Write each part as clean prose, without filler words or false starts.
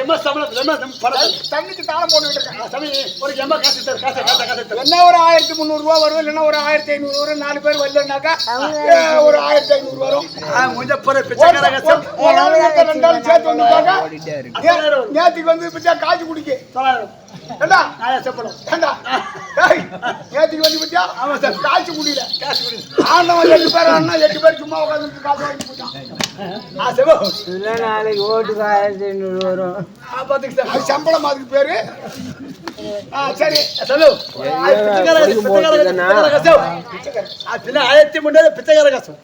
எம்மா சம்பளம் தண்ணிக்கு தாளம் போட்டுக்கிட்டு இருக்கேன். சாமி ஒரு எம்மா காசு என்ன ஒரு 1300 ரூபா வரும், இல்லைன்னா ஒரு 1500 வரும். 4 பேர் வரலன்னாக்கா ஒரு 1500 வரும். கொஞ்சம் பிச்சைக்கார கஷ்டம் சேர்த்து வந்துட்டாங்க. நேற்றுக்கு வந்து பிச்சா காய்ச்சி குடிக்க ஏண்டா சம்பளம் ஏண்டா நேற்றுக்கு வந்து பிச்சா காய்ச்சி குடியில ஆண்டவன் 8 பேர் ஆனா 8 பேர் சும்மா உட்காந்து காசு வாங்கி போட்டான். நாளைக்கு ஓட்டுக்கு 1500 வரும். அது சம்பளம் அதுக்கு பேரு. சரி சொல்லு பிச்சைக்கார காசம்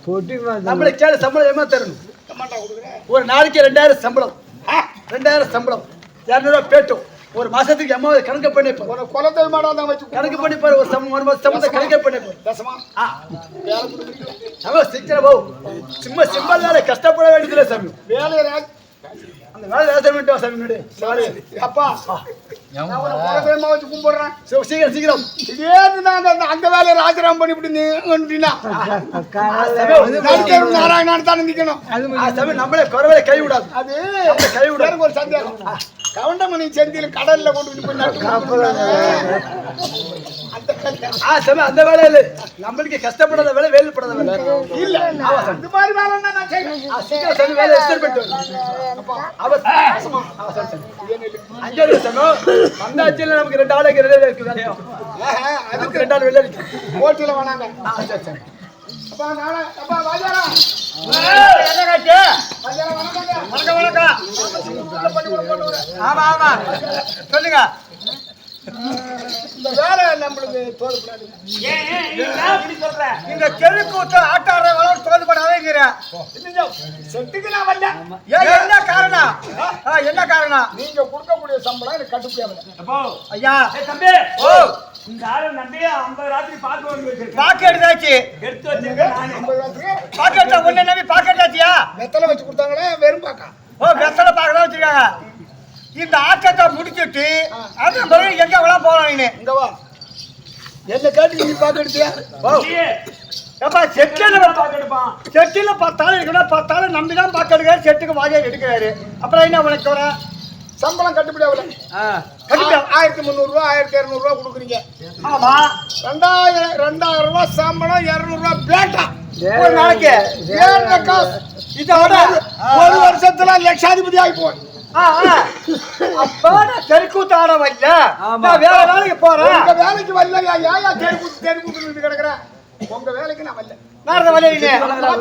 நம்மளுக்கு கேளு சம்பளம் ஏமா தரணும். ஒரு நாளைக்கு 2000 சம்பளம் 2000 சம்பளம் 200 பேட்டும் ஒரு மாசத்துக்கு அம்மா கணக்கு பண்ணிப்போம். ஒரு குலத்தை மாடாதான் வச்சு கணக்கு பண்ணிப்பாரு. ஒரு சம்பளத்தை கணக்கு பண்ணிப்போம். சீக்கிரம் போ. சும்மா சிம்பிள் வேலை கஷ்டப்பட வேண்டியதில்லை சாமி. வேலையை அந்த வேலை வேலை சாமி. அப்பா குலதெய்வமா வச்சு கும்பிடுறேன். சீக்கிரம் சீக்கிரம் அந்த வேலையை ராஜராம் பண்ணிவிட்டு நாராயணான்னு தானே நிக்கணும். நம்மளே குறவரை கை விடாது. அது கை விடாது. ஒரு சந்தேகம். கவுண்டமணி செந்தியில் கடல்ல கொண்டு போய் அந்த வேலை இல்லை. நம்மளுக்கு கஷ்டப்படாத வேலை வேலைப்படாத வேலை இல்ல. அந்த மாதிரி வேலை நான் செய்யறேன். வேலை அங்கே வந்தாச்சில நமக்கு 2 ஆளுக்கு வெளியே இருக்கு. அதுக்கு 2 ஆள் வெளியே இருக்கு. ஓட்டில வேணாங்க. அப்பா நானே அப்பா வாஜாரா ஆமா ஆமா சொல்லுங்க. இந்த வேலை நம்மளுக்கு தோல்படாது. இந்த தெருக்கூத்து ஆட்டார வளர்ந்து தோல்படாதேங்கிற செட்டுக்கு நான் வரல. என்ன காரணம்? என்ன காரணம்? நீங்க கொடுக்கக்கூடிய சம்பளம் எனக்கு கட்டுப்படியாகல. ஐயா தம்பி ஓ இந்த ஆளு நம்பி 50 ராத்திரி பாக்கு எடுத்தாச்சு. எடுத்து வச்சிருக்கேன். 50 ராத்திரி பாக்கெட்டா ஒண்ணு நம்பி பாக்கெட் ஆச்சியா? வெத்தலை வச்சு கொடுத்தாங்களே வெறும் பாக்கா. ஓ வெத்தலை பாக்கெட்டா வச்சிருக்காங்க. இந்த ஆட்டத்தை முடிச்சிட்டு அது பிறகு எங்க விழா போகலாம்? நீ இங்க வா. என்ன கேட்டு நீ பாக்க எடுத்தியா? செட்டில 10 ஆள் இருக்கணும். 10 ஆள் நம்பிதான் பாக்க எடுக்கிறாரு. செட்டுக்கு வாஜா எடுக்கிறாரு. அப்புறம் என்ன உனக்கு வர சம்பளம் கட்டுப்படியாகல. 1300 ரூபா 1200 ரூபா கொடுக்குறீங்க. ஆமா 2000 ரூபாய் சம்பளம் 200 ரூபாய் பேட்டா ஒரு நாளைக்கு. இதோட ஒரு வருஷத்துல லட்சாதிபதி ஆகி போய் தெருக்கூத்து ஆட வரல. வேற வேலைக்கு போறேன். உங்க வேலைக்கு வரல. ஏன் தெருக்கூத்து கிடக்குறேன்? உங்க வேலைக்கு நான் வரல. நான்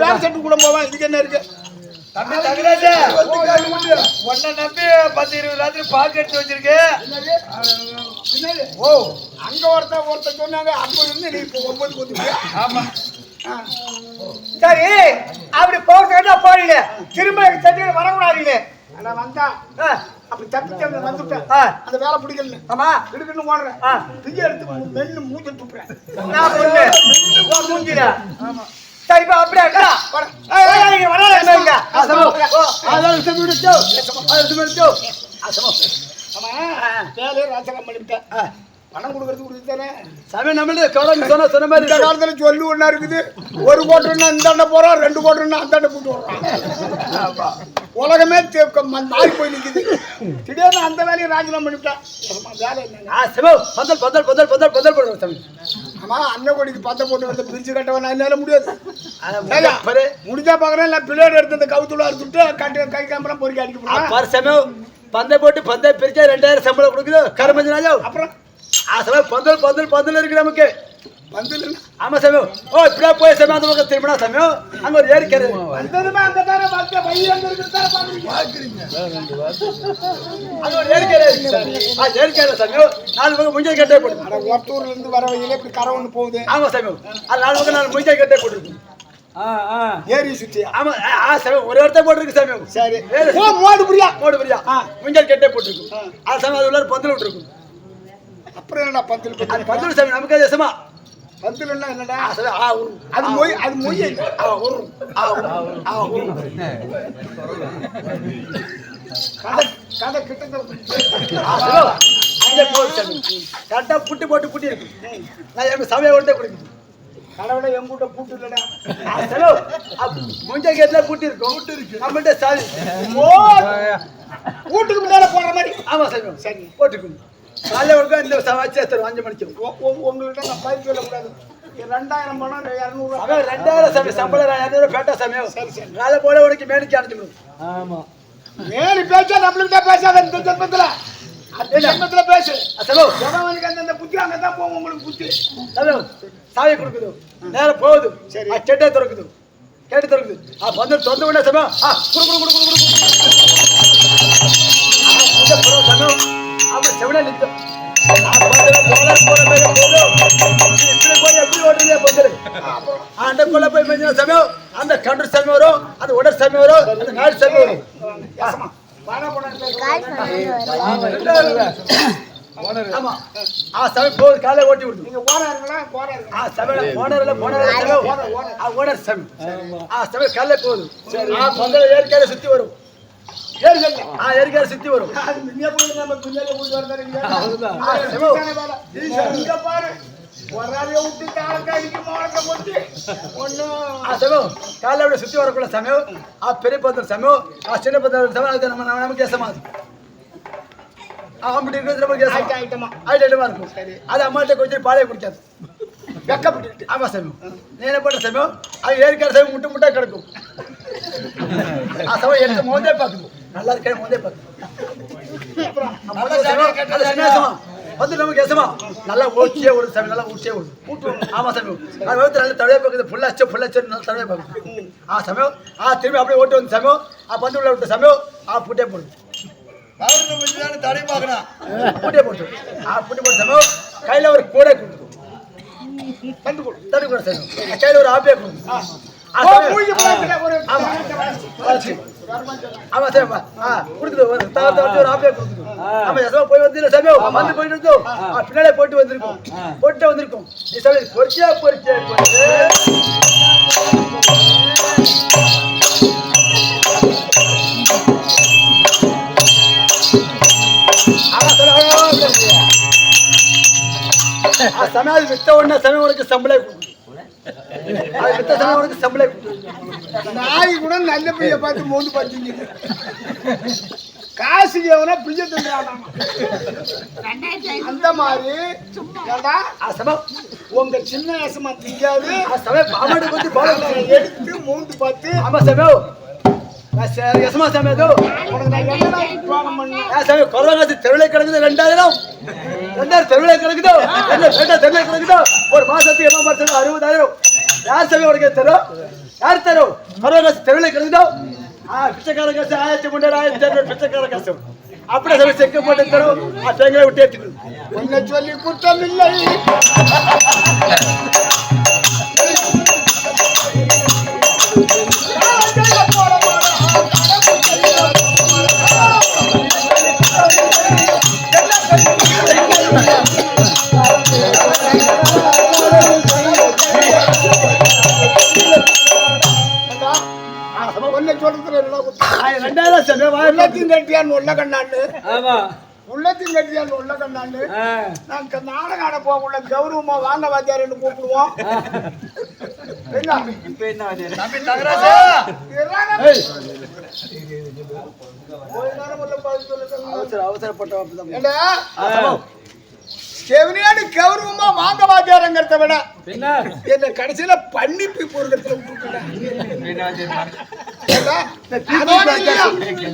வேலை செட்டு கூட போவேன். இதுக்கு என்ன இருக்கு? உன்னை நம்பி 10-20 ராத்திரி பாக்கு எடுத்து வச்சிருக்கு. ஓ அங்க ஒருத்தன் சொன்னாங்க 50 இருந்து நீ 9 கொடுத்துருக்கியா? ஆமா சரி அப்படி போறதுக்கு போறீங்க. திரும்ப சட்டியில வரக்கூடாது. நான் வந்தா அப்படி தப்பிச்சு வந்துட்டேன். அந்த வேலை பிடிக்கல. ஆமா இடுக்குன்னு ஓடுறேன். பிஜை எடுத்து மென்னு மூஞ்சி துப்புறேன். நான் மூஞ்சில சரிப்பா அப்படியே ராஜகம் பண்ணிவிட்டேன். பணம் கொடுக்கறது சாமி நம்மளே சொன்ன மாதிரி இந்த காலத்துல சொல்லு ஒண்ணா இருக்குது. 1 கோட்டர்னா இந்தாண்ட போறோம், 2 கோட்டர்னா அந்தாண்ட போட்டு வர்றோம். உலகமே மாறி போய் நிக்குது. திடீர்னு அந்த வேலையை ராஜினாமா பண்ணிவிட்டேன். வேலை என்ன ஆமா அண்ணன் கொடிக்கு 10 போட்டு வந்து பிரிச்சு கட்டவன் என்னால முடியாது. முடிஞ்சா பாக்குறேன். இல்ல பிள்ளையோட எடுத்து அந்த கவுத்துல அறுத்துட்டு கை கேமரா பொறுக்கி அடிக்க பந்தை போட்டு பந்தை பிரிச்சா 2000 சம்பளம் கொடுக்குது. கருமஞ்சனாஜா அப்புறம் பந்தல் இருக்கு நமக்கு. பந்தல் ஆமா சமயம். ஓ இப்படியா போய் சமயம் அந்த பக்கம் திரும்பினா சமயம் அங்க ஒரு ஏரிக்காரு வந்ததுமே அங்க தானே வந்து பையன் அங்க இருக்கிறத பாக்குறீங்க. அங்க ஒரு ஏரிக்காரு ஏரிக்காரு சமயம் 4 பக்கம் முஞ்சை கட்டே போடுது. ஒருத்தூர்ல இருந்து வர வழியில இப்படி கரை ஒண்ணு போகுது. ஆமா சமயம். அது 4 பக்கம் 4 முஞ்சை கட்டே போட்டுருக்கு. ஏரி சுத்தி. ஆமா சமயம் ஒரு இடத்த போட்டுருக்கு சமயம். சரி மோடு புரியா முஞ்சை கட்டே போட்டுருக்கு. அது சமயம் அது உள்ள பந்தல் விட்டுருக்கு. அப்புறம் என்னடா பந்தல் பந்தல் சமயம் நமக்கு தேசமா பந்தல் என்னடா? அது மொய் கதை கிட்ட கரெக்டா புட்டு போட்டு புட்டி இருக்கு. நான் சமையல் ஒன்றே குடிக்குது. கடவுளை எங்கூட்ட பூட்டு இல்லடா. முஞ்ச கேட்ல பூட்டி இருக்கும். நம்மள்ட்ட சாவி. ஓ வீட்டுக்கு முன்னால போற மாதிரி. ஆமா சாமி. சரி போட்டுக்கோங்க. காலைல ஒருக்கா இந்த சவாச்சே தரும் 5 மணிக்கு. உங்கள்கிட்ட நான் பதில் சொல்லக்கூடாது. 2000 பணம் 200. அவன் 2000 சாமி சம்பளம் 200 பேட்டா சாமி. சரி சரி. காலை போல உனக்கு மேனிக்கு அனுப்பிடுவோம். ஆமா மேலி பேச்சா நம்மள்கிட்ட பேசாத இந்த ஜென்மத்துல. அந்த ஜென்மத்துல பேசு. அசலோ எவனுக்கு அந்த புத்தி அங்கதான் போகும் உங்களுக்கு புத்தி. சலோ சாவி கொடுக்குது. நேரம் போகுது. சரி. செட்டே திறக்குது. கேட்டு திறக்குது. வந்து தொந்த உடனே சமயம் இந்த புறம் சமயம் அப்படி செவனே நிற்கும். அந்த கொள்ள போய் மெஞ்சின சமயம் அந்த கன்று சமயம் வரும், அந்த உடல் சமயம் வரும், அந்த நாடு சமயம் வரும். ஆமா ஆ சமயம் போகுது. காலை ஓட்டி விடுது. நீங்க போறாருங்களா போறாரு. ஆ சமயம் போனர்ல ஓனர் சமயம் ஆ சமயம் காலை போகுது. ஆ பந்தல ஏற்கால சுத்தி வரும். ஏற்கால ஏற்கால சுத்தி வரும். இங்க போய் நம்ம குஞ்சால போய் வரதானீங்க. இங்க பாரு வராலிய விட்டு தாளக்காய்க்கு மாடக்க போட்டு ஒண்ணு ஆ சமயம் காலை அப்படியே சுத்தி வரக்குள்ள சமயம் ஆ பெரிய பந்தல் சமயம் ஆ சின்ன பந்தல் சமயம் அது நம்ம நமக்கு ஏசமாது. அப்படி இருக்கிறது நமக்கு ஐட்டமா ஐட்டமா இருக்கும். அது அம்மாட்ட கொஞ்சம் பாலையை குடிக்காது. வெக்கப்பட்டு ஆமா சமயம் நேர போட்ட சமயம் அது ஏற்கால சமயம் முட்டை முட்டை கிடக்கும். ஆ சமயம் எடுத்து மோந்தே பார்க்குது. நல்லா இருக்க மோந்தே பார்க்குது. வந்து நமக்கு எசமா நல்லா ஊச்சியே ஓடுது சாமி. நல்லா ஊச்சியே ஓடுது. ஆமா சமயம் அது வந்து நல்ல தடவை பார்க்குது. புல்லாச்சு நல்லா தடவை பார்க்குது. ஆ சமயம் திரும்பி அப்படியே ஓட்டு வந்து சமயம் பந்து உள்ள விட்ட சமயம் புட்டே போடுது. தடவை பார்க்கணும் புட்டே போட்டு புட்டி போட்ட சமயம் கையில ஒரு கூடை கொடுத்து தடு கூட சமயம் கையில ஒரு ஆப்பியே கொடுத்து. ஆமா சார் கொடுக்குது. ஒரு ஆப்பியே கொடுக்குது. ஆமா எசமா போய் வந்து சமயம் வந்து போயிட்டு இருந்தோம். பின்னாலே போட்டு வந்திருக்கோம். போட்டு வந்திருக்கோம். நீ சமயம் பொறிச்சே பொறிச்சே சமயம் வித்த உடனே சமயம் உனக்கு சம்பளம் கொடுக்கும். அது வித்த சமயம் உனக்கு சம்பளம் கொடுக்கும். நாய் கூட நல்ல பிள்ளைய பார்த்து மோந்து பார்த்துங்க. காசுக்கு எவனா பிள்ளை தந்துடாமா அந்த மாதிரி உங்க சின்ன ஏசமா திங்காது எடுத்து மூந்து பார்த்து ஆமா சமயம் எசமா சமயம் கொரோனா தெருவிலை கிடக்குது. 2000 தெருவிலை கிடக்குதோ தெருவிலை கிடக்குதோ. ஒரு மாசத்துக்கு எவ்வளவு மாசம் 60,000. யார் சமயம் உனக்கு தரும்? யார் தரும்? கொரோனா தெருவிலை கிடக்குதோ. பிச்சைக்கார காசு 1300 பிச்சைக்கார காசு அப்படியே சமயம் செக்க போட்டு தரும். தேங்காய் விட்டு எடுத்துக்கணும். உன்னை சொல்லி குற்றம் இல்லை. உள்ளத்தின் கட்டியான் உள்ள கண்ணாண்டு. உள்ளத்தின் கட்டியான் உள்ள கண்ணாண்டு. நாங்க நாடகம் ஆட போகல கௌரவமா வாங்க வாத்தியார் கூப்பிடுவோம். செவனியாடி கௌரவமா வாங்க வாத்தியாரங்கிறத விட என்ன கடைசியில பண்ணிப்பி பொருளத்துல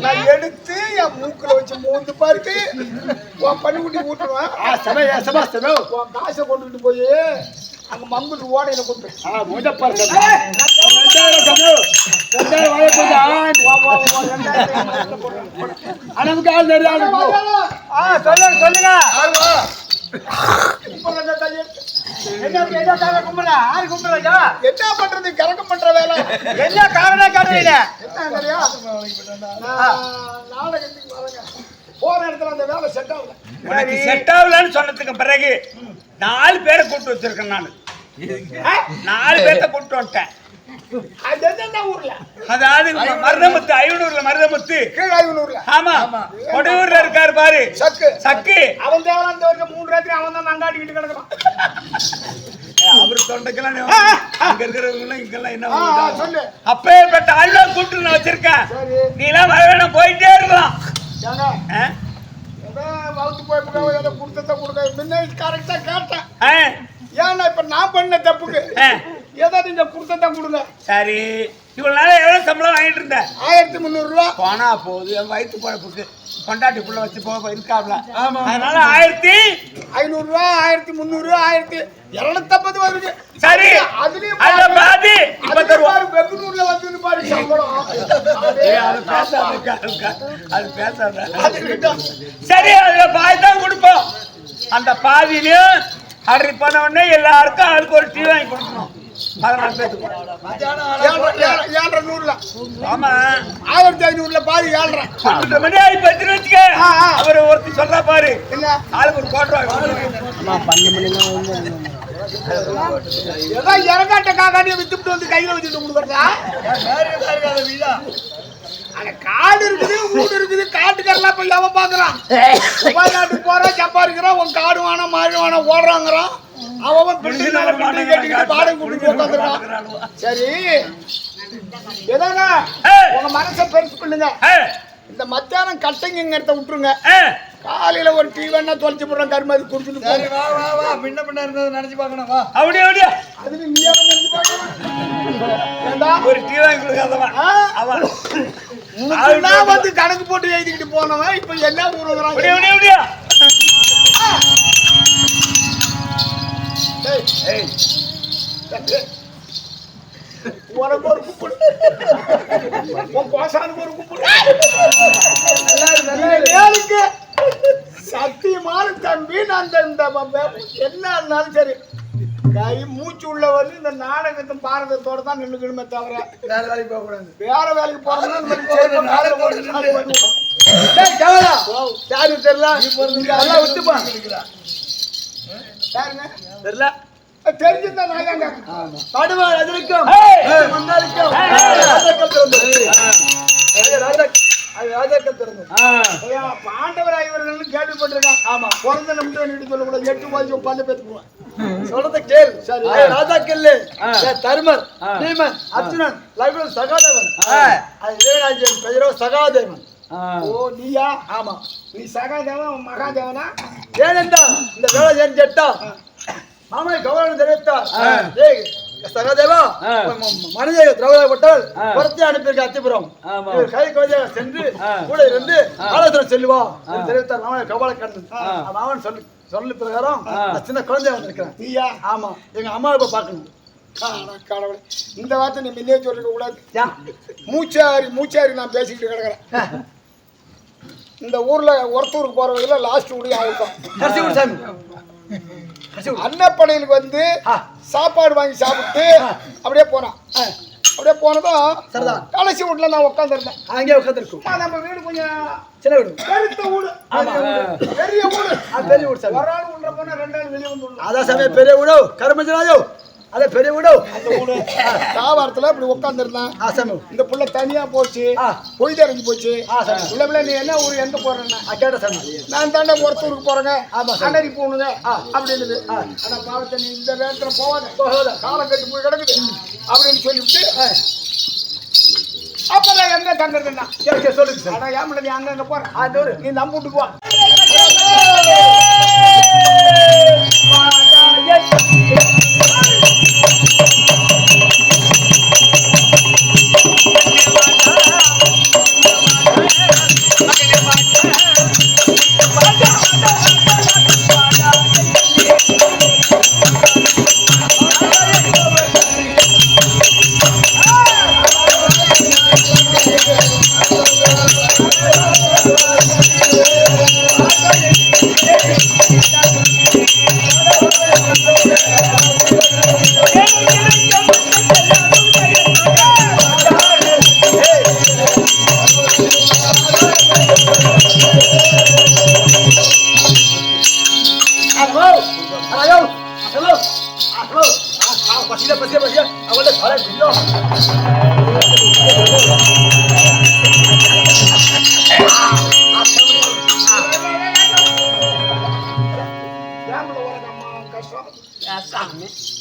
நான் எடுத்து என் மூக்குல வச்சு மூந்து பார்த்து உன் பண்ணிக்குட்டி ஊட்டுவேன். உன் காசை கொண்டுட்டு போய் அங்க மங்குட்டு ஓடையில கொண்டு சொல்லுங்க. என்ன பண்றது கறக்கம் பண்ற வேலை என்ன காரணம் காரணம் நாடகத்துக்கு வரங்க போற இடத்துல அந்த வேலை செட் ஆகல. உனக்கு செட் ஆகலன்னு சொன்னதுக்கு பிறகு 4 பேரை கூப்பிட்டு வச்சிருக்கேன். நான் 4 பேர்த்த கூப்பிட்டு வந்துட்டேன். ஊர்ல அதாவது மருதமுத்து 500 மருதமுத்து கீழ 500. ஆமா கொடையூர்ல இருக்காரு பாரு சக்கு சக்கு. அவன் தேவலாம் இந்த வருஷம் 3 ராத்திரி அவன் தான் நங்காட்டிக்கிட்டு கிடக்குறான். அவரு தொண்டைக்கெல்லாம் அங்க இருக்கிறவங்க இங்கெல்லாம் என்ன சொல்லு. அப்பேற்பட்ட ஆள்ல கூட்டு நான் வச்சிருக்கேன். சரி. நீ எல்லாம் வர வேணாம், போயிட்டே இருக்கலாம். ஏங்க ஆ? ஏதோ வளர்த்து போய் ஏதோ கொடுத்தத கொடுக்க முன்ன கரெக்டா கேட்டேன். ஆ? ஏன்னா இப்ப நான் பண்ண தப்புக்கு ஆ. ஏதோ நீங்க கொடுத்தத கொடுங்க. சரி, இவ்வளவு நாள் எவ்வளவு சம்பளம் வாங்கிட்டு இருந்த? 1300 ரூபா. போனா போகுது, என் வயிற்று பழப்புக்கு கொண்டாட்டி புள்ள வச்சு போக இருக்காப்ல. அதனால 1500 ரூபா, 1300, 1250 வருது. சரி, அதுலயும் அதுல பாதி இப்ப தருவோம். பாரு வெகுனூர்ல வந்து பாரு சம்பளம். அது பேசாத, அது பேசாத. அது இருக்கட்டும். சரி, அதுல பாதி தான் கொடுப்போம். அந்த பாதியிலையும் ஆர்டர் பண்ண உடனே எல்லாருக்கும் ஆளுக்கு ஒரு டீ வாங்கி கொடுக்கணும். 14 பேத்துக்கு. 700ல ஆமா, 1500ல பாதி 700. 12 மணி ஆகி போச்சுன்னு வச்சுக்க. அவரு ஒருத்தி சொல்றா பாரு, என்ன ஆளுக்கு ஒரு கோட்டை வாங்கி. ஏதோ இறங்காட்ட காக்காட்டியை வித்துட்டு வந்து கையில வச்சுட்டு கொடுக்குறதா? அந்த காடு இருக்குது, ஊடு இருக்குது, காட்டுக்கெல்லாம் போய் எவன் பாக்குறான்? நாட்டுக்கு போறான், சம்பாதிக்கிறான், உன் காடு வேணாம், மாடு வேணாம் ஓடுறாங்கிறான். அவன் பில்டிங் மேல பில்டிங் கட்டிக்கிட்டு பாடகை கூட்டிட்டு உட்காந்துருக்கான். சரி, ஏதாங்க உங்க மனசை பெருசு பண்ணுங்க. இந்த மத்தியானம் கட்டைங்கிறத விட்டுருங்க. காலையில ஒரு டீ வேணா தொலைச்சு போடுறோம், கருமாதி குடிச்சுட்டு போங்க. வா வா வா, முன்ன பின்ன இருந்தது நினைச்சு பார்க்கணும். வா அப்படியே அப்படியே அதுல நீ யாரும் நினைச்சு பார்க்கணும். ஒரு டீ வாங்கி கொடுக்காதவன் அவன். நான் வந்து கணக்கு போட்டு எழுதிக்கிட்டு போனவன் இப்ப என்ன ஊருகிறான்? அப்படியே அப்படியே அப்படியே. உனக்கு ஒரு கும்பிடு, உன் கோசானுக்கு ஒரு கும்பிடு. வேலைக்கு சத்தியமான தம்பி. நான் என்ன இருந்தாலும் சரி, கை மூச்சு உள்ள வந்து இந்த நாடகத்தை பாரதத்தோட தான் நின்றுக்கணுமே தவிர வேற வேலைக்கு போக கூடாது. வேற வேலைக்கு போறோம்னா யாரு தெரியல, நல்லா விட்டுப்பா. தெரியல, தெரிஞ்சிருந்தா நான் பாடுவார் அதற்கும் மன்னாருக்கும் ராஜாக்கள் திறந்தது. பாண்டவர் ஐவர்கள் கேள்விப்பட்டிருக்கான். ஆமா, பிறந்த நம்பிக்கை சொல்லக்கூடாது. 8 மாதம் பல்ல பேத்துக்குவான். சொல்றத கேள். ராஜாக்கள் தர்மர், பீமன், அர்ஜுனன், லக்ஷ்மணன், சகாதேவன். அது தேவராஜன் பெயரோ சகாதேவன். ஓ நீயா? ஆமா, நீ சகாதேவன் மகாதேவனா? ஏனென்றா இந்த வேலை ஏன் கேட்டா மாமா கவர்னர் தெரிவித்தார். சகாதேவா, மனித திரௌபதிப்பட்டால் புறத்தை அனுப்பியிருக்க அத்திபுரம் கை குழந்தையாக சென்று கூட இருந்து ஆலோசனை செல்லுவா தெரிவித்தார். மாமன் கவலை கடந்தது. மாமன் சொல்லு பிரகாரம் சின்ன குழந்தைய வந்திருக்கிறேன். நீயா? ஆமா, எங்க அம்மா இப்ப பாக்கணும். கடவுளை, இந்த வார்த்தை நீ முன்னே சொல்லிக்க கூடாது. மூச்சாரி மூச்சாரி நான் பேசிக்கிட்டு கிடக்குறேன். இந்த ஊர்ல ஒருத்தூருக்கு போறவங்கள லாஸ்ட் ஊடி ஆகும். அன்னப்படையிலுக்கு வந்து சாப்பாடு வாங்கி சாப்பிட்டு அப்படியே போனான். அப்படியே போனதும் கடைசி வீட்டுல நான் உட்காந்துருந்தேன். அங்கே உட்காந்துருக்கும். நம்ம வீடு கொஞ்சம் சின்ன வீடு, பெருத்த வீடு, பெரிய வீடு. பெரிய வீடு சார். ஒரு ஆள் உள்ள போனா 2 ஆள் வெளியே வந்து அதான் சமயம் பெரிய வீடு கருமஞ்சராஜோ. அதே பெரிய வீடு. அந்த வீடு தாவாரத்துல இப்படி உட்காந்துருந்தேன். இந்த புள்ள தனியா போச்சு, பொய் தெரிஞ்சு போச்சு. பிள்ளை நீ என்ன ஊரு எங்க போறேன்னா கேட்ட சாமி, நான் தாண்டா ஒருத்தூருக்கு போறேங்க, அண்டரி போகணுங்க அப்படின்னு. ஆனா பாவத்தை நீ இந்த நேரத்துல போகாத, காலம் கட்டு போய் கிடக்குது அப்படின்னு சொல்லிவிட்டு அப்பதான் எங்க தங்குறதுன்னா சொல்லுங்க. ஆனா ஏன் நீ அங்க போற, நீ நம்பிட்டு போ.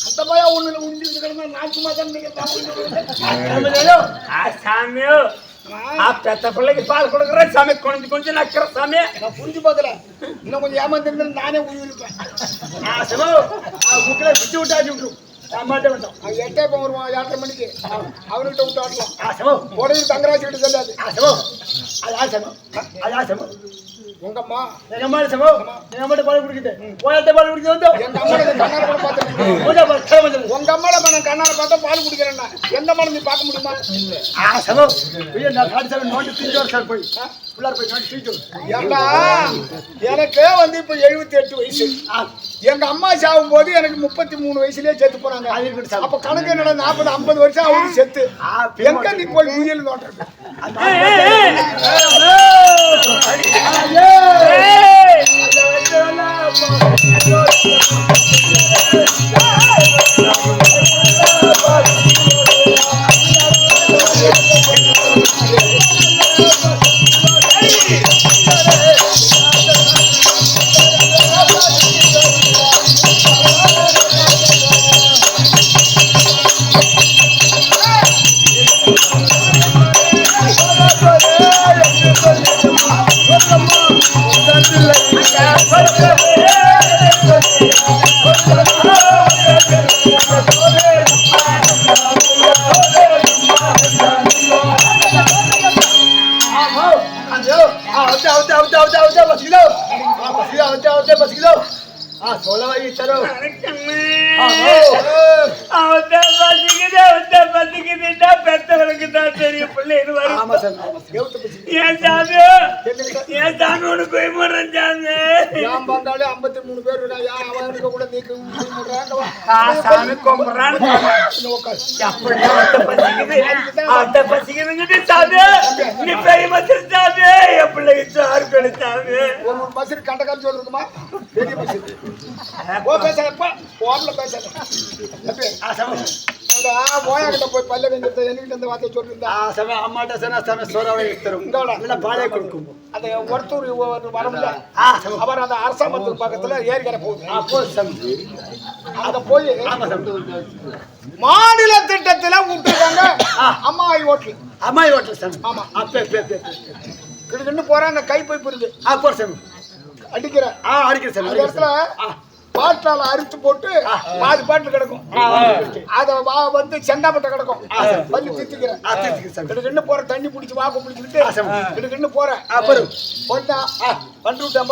அந்த உள்ள உண்டிட்டு கிடந்தா நான் சும்மா தான் சாமி பெத்த பிள்ளைக்கு பால் கொடுக்குறேன் சாமி கொஞ்சம் கொஞ்சம் நக்கிற சாமி நான் புரிஞ்சு பார்க்கல இன்னும் கொஞ்சம் ஏமாந்துருந்தேன் நானே உயிரிப்பேன் சிவா முக்கில பிச்சு விட்டாச்சு விட்டுரும் மாட்டே விட்டோம் அவன் 8 இப்போ வருவான் 8:30 மணிக்கு அவன்கிட்ட விட்டு ஆட்டலாம் சிவா உடனே தங்கராஜ் கிட்ட சொல்லாது சிவா அதா சிவா உங்க அம்மா எங்க அம்மா சிவா எங்க அம்மா பால் குடிக்குது போயாட்ட பால் குடிக்குது வந்து எங்க அம்மா கண்ணால கூட பார்த்தேன் உங்க அம்மால நான் கண்ணால பார்த்தா பால் குடிக்கிறேன்னா எந்த அம்மா நீ பார்க்க முடியுமா சிவா நான் காடி சார் நோட்டு தீஞ்சு வர சார் போய் உள்ளார போய் நோட்டு தீஞ்சு ஏண்டா எனக்கு வந்து இப்ப 78 வயசு எங்க அம்மா சாகும் போது எனக்கு 33 வயசுலயே செத்து போறாங்க அப்ப கணக்கு என்னடா 40-50 வருஷம் அவருக்கு செத்து எங்க நீ போய் உயிரில் நோட்டுறது பெத்தவனுக்கு தான் தெரியும் பிள்ளை ஏன் சாமி ஏன் சாமி ஒண்ணு போய் முறேன் சாமி ஏன் பார்த்தாலே 53 பேர் இருக்காங்க அவனுக்கு கூட நீக்க சாமி கும்பிடுறான் அந்த பசிக்குதுங்கிட்டு சாமி நீ பெரிய மசரு சாமி என் பிள்ளைக்கு சாரு கொடு சாமி ஒரு மசரு கண்டக்கார சொல்லிருக்குமா பெரிய மசரு ஓ பேசப்பா போன்ல பேசல போயாக்கிட்ட போய் பல்ல வெஞ்சிருந்த என்கிட்ட இந்த வார்த்தை சொல்லியிருந்தா அம்மாட்ட சொன்னா சோறாவை எடுத்துரும் பாலே கொடுக்கும் அந்த ஒருத்தூர் வரமுல அவர் அந்த அரசாங்கத்துக்கு பக்கத்துல ஏரிக்கரை போகுது அங்க போய் மாநில திட்டத்துல விட்டுருக்காங்க அம்மாய் ஹோட்டல் அம்மாய் ஹோட்டல் சார் ஆமா அப்பே கிட்ட போற அந்த கை பைப்பு இருக்கு போற சார் அடிக்கிற அடிக்கிறேன் சார் அந்த இடத்துல பாட்டால அரித்து போட்டு பாதி பாட்டு கிடக்கும் அத வந்து செண்டாப்பட்ட கிடக்கும் வந்து தித்திக்கிறேன் போற தண்ணி பிடிச்சி வாக்கு பிடிச்சிக்கிட்டு போறேன் பொண்ணா பண்டு விட்டேன்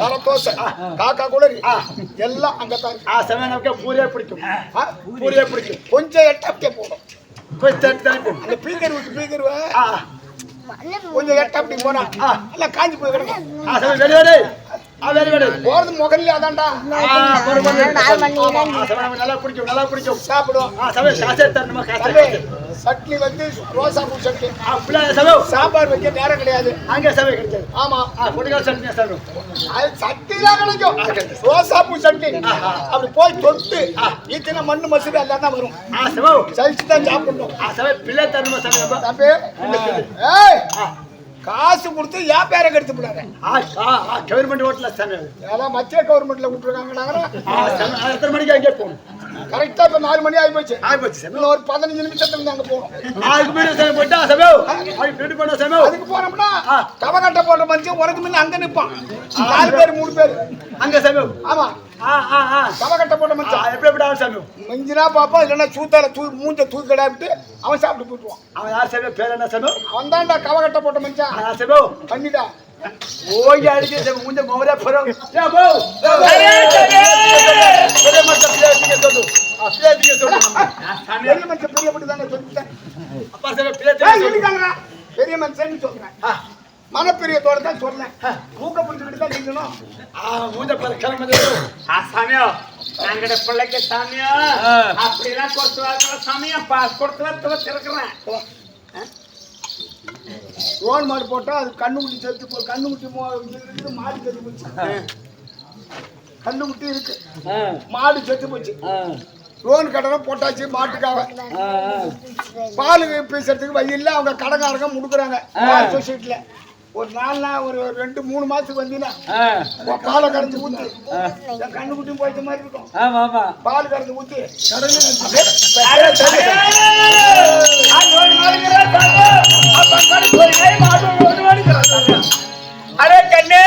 தர தோசை காக்கா கூட எல்லாம் அங்கத்தான் பூரியா பிடிக்கும் கொஞ்சம் எட்டாப்டே போடும் அந்த பீக்கர் விட்டு பீக்கர் கொஞ்சம் எட்டாப்டி போனா எல்லாம் காஞ்சி போய் கிடக்கும் போறது முகல்ல அதான்டா நல்லா பிடிக்கும் சாப்பிடுவோம் சட்னி வந்து ரோசா பூ சட்னி சாம்பார் வைக்க நேரம் கிடையாது அங்கே சமை கிடைக்காது ஆமா சட்னி சட்னி தான் கிடைக்கும் ரோசா பூ சட்னி அப்படி போய் தொட்டு இத்தனை மண்ணு மசூரி எல்லாம் தான் வரும் சலிச்சு தான் சாப்பிடணும் பிள்ளை தருமா தம்பி காசு கொடுத்து ஏன் பேரை கெடுத்து விடாத கவர்மெண்ட் ஹோட்டல்ல அதான் மத்திய கவர்மெண்ட்ல விட்டுருக்காங்க எத்தனை மணிக்கு அங்கே போகணும் கரெக்டா இப்ப 4 மணி ஆயிப்போச்சு இன்னும் ஒரு 15 நிமிஷத்துல அங்க போகணும் அதுக்கு போனோம்னா கவகட்டை போட்ட மனுஷன் உனக்கு முன்ன அங்க நிப்பான் 4 பேர் 3 பேர் அங்க சமயம் ஆமா கவகட்டை போட்ட மனுஷன் எப்படி அவன் சமயம் மிஞ்சினா பாப்பா இல்லைன்னா சூத்தால மூஞ்ச தூக்கி கிடாவிட்டு அவன் சாப்பிட்டு போட்டுவான் அவன் யார் சமயம் பேர் என்ன சமயம் அவன் தான்டா கவகட்டை போட்ட மனுஷன் சமயம் பண்ணிடா ஓய் அடிக்க முஞ்ச மோரே போறோம் பெரிய மனுஷன் பிரியப்பட்டு தானே சொல்லிட்டேன் பெரிய மனுஷன் சொல்றேன் மனப்பிரியத்தோட தான் சொன்னேன் மூக்க பிடிச்சிக்கிட்டு தான் நீங்கணும் மூஞ்ச சமயம் நாங்கட பிள்ளைக்கு சாமியா அப்படிலாம் கொடுத்து வாங்க சாமியா பாஸ் கொடுத்து திறக்கிறேன் ரோன் மாடு போட்டா அது கண்ணுக்குட்டி செத்து போ கண்ணுக்குட்டி இருக்குது மாடு செத்து போச்சு கண்ணுக்குட்டி இருக்கு மாடு செத்து போச்சு ரோன் கடனை போட்டாச்சு மாட்டுக்காக பால் பேசுறதுக்கு வழி இல்லை அவங்க கடைக்காரங்க முடுக்குறாங்க சொசைட்டில ஒரு 4 நாள் ஒரு 2-3 மாசத்துக்கு வந்தீங்கன்னா ஆ, பாலை கறந்து ஊத்தி என் கண்ணு குட்டியும் போயிட்ட மாதிரி இருக்கும். ஆமா ஆமா பால் கறந்து ஊத்தி கடலே அட தலே! அது ஒரு நாளைக்கு ராசாங்க. அப்ப கடி போறீங்க, மாடு ஒரு நாளைக்கு ராசாங்க. அட கண்ணே